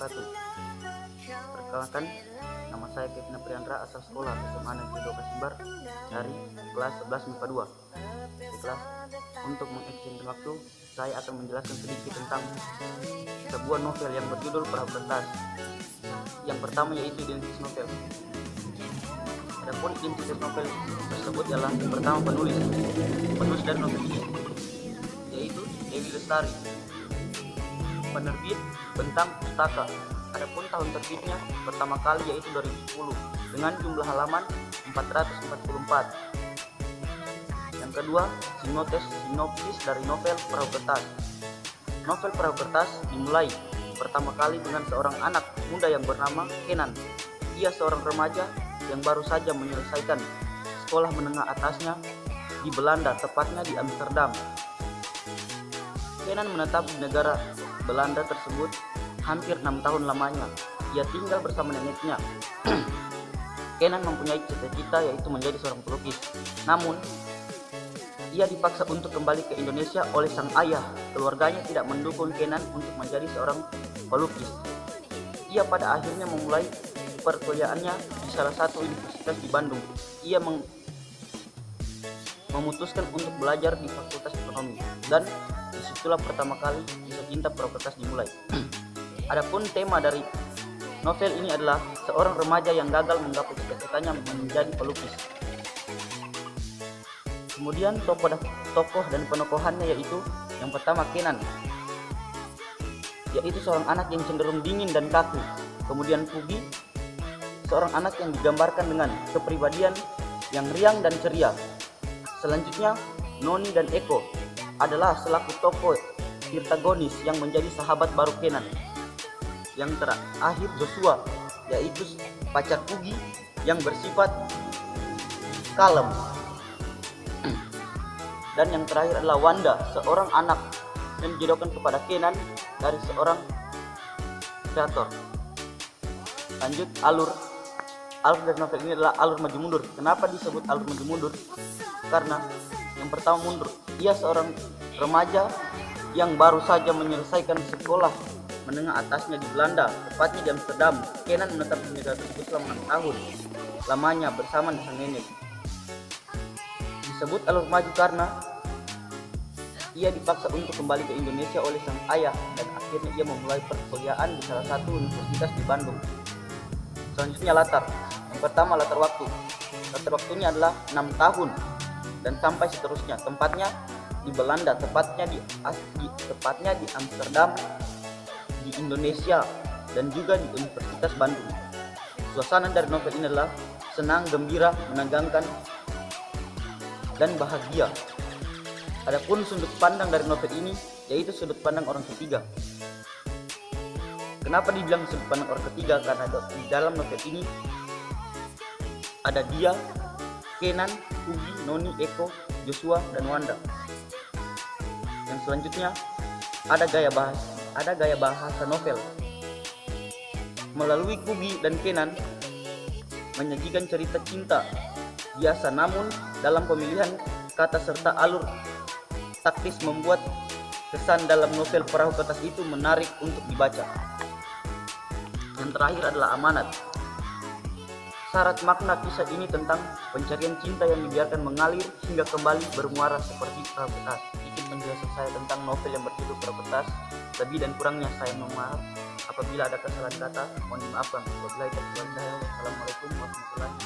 wabarakatuh. Perkenalkan, nama saya Kevin Priandra, asal sekolah SMA Negeri 2 Kasimbar dari kelas 11 MIPA 2. Baiklah, untuk mengextend waktu, saya akan menjelaskan sedikit tentang sebuah novel yang berjudul Perahu Kertas. Yang pertama yaitu identitas novel. Adapun identitas novel tersebut adalah yang pertama penulis dari novel ini yaitu Dewi Lestari. Penerbit Bentang Pustaka. Adapun tahun terbitnya pertama kali yaitu 2010 dengan jumlah halaman 444. Yang kedua, sinopsis dari novel Perahu Kertas. Novel Perahu Kertas dimulai pertama kali dengan seorang anak muda yang bernama Kenan. Ia seorang remaja yang baru saja menyelesaikan sekolah menengah atasnya di Belanda, tepatnya di Amsterdam. Kenan menetap di negara Belanda tersebut hampir 6 tahun lamanya. Ia tinggal bersama neneknya. Kenan mempunyai cita-cita yaitu menjadi seorang pelukis. Namun, ia dipaksa untuk kembali ke Indonesia oleh sang ayah. Keluarganya tidak mendukung Kenan untuk menjadi seorang pelukis. Ia pada akhirnya memulai perkuliahannya di salah satu universitas di Bandung. Ia memutuskan untuk belajar di Fakultas Ekonomi, dan disitulah pertama kali kisah cinta Perahu Kertas dimulai. Adapun tema dari novel ini adalah seorang remaja yang gagal menggapai cita-citanya menjadi pelukis. Kemudian tokoh dan penokohannya yaitu yang pertama Kenan, yaitu seorang anak yang cenderung dingin dan kaku. Kemudian Pugi, seorang anak yang digambarkan dengan kepribadian yang riang dan ceria. Selanjutnya Noni dan Eko adalah selaku tokoh protagonis yang menjadi sahabat baru Kenan. Yang terakhir Joshua, yaitu pacar Pugi yang bersifat kalem. Dan yang terakhir adalah Wanda, seorang anak yang dijodohkan kepada Kenan dari seorang kreator. Lanjut, alur dari novel ini adalah alur maju mundur. Kenapa disebut alur maju mundur? Karena yang pertama mundur, ia seorang remaja yang baru saja menyelesaikan sekolah menengah atasnya di Belanda, tepatnya di Amsterdam. Kenan menetap di negara tersebut selama 6 tahun lamanya bersama sang nenek. Disebut alur maju karena ia dipaksa untuk kembali ke Indonesia oleh sang ayah, dan akhirnya ia memulai perkuliahan di salah satu universitas di Bandung. Selanjutnya latar. Yang pertama latar waktu. Latar waktunya adalah 6 tahun dan sampai seterusnya. Tempatnya di Belanda, tepatnya di Amsterdam, di Indonesia, dan juga di Universitas Bandung. Suasana dari novel ini adalah senang, gembira, menegangkan, dan bahagia. Adapun sudut pandang dari novel ini yaitu sudut pandang orang ketiga. Kenapa dibilang sudut pandang orang ketiga? Karena di dalam novel ini ada dia, Kenan, Pugi, Noni, Eko, Joshua, dan Wanda. Yang selanjutnya ada gaya bahasa novel. Melalui Pugi dan Kenan menyajikan cerita cinta biasa, namun dalam pemilihan kata serta alur taktis membuat kesan dalam novel Perahu Kertas itu menarik untuk dibaca. Yang terakhir adalah amanat. Syarat makna kisah ini tentang pencarian cinta yang dibiarkan mengalir hingga kembali bermuara seperti Perahu Kertas. Sedikit penjelasan saya tentang novel yang berjudul Perahu Kertas. Lebih dan kurangnya saya mohon maaf apabila ada kesalahan kata, mohon dimaafkan. Wabillahi taufiq wal hidayah. Wassalamualaikum warahmatullahi wabarakatuh.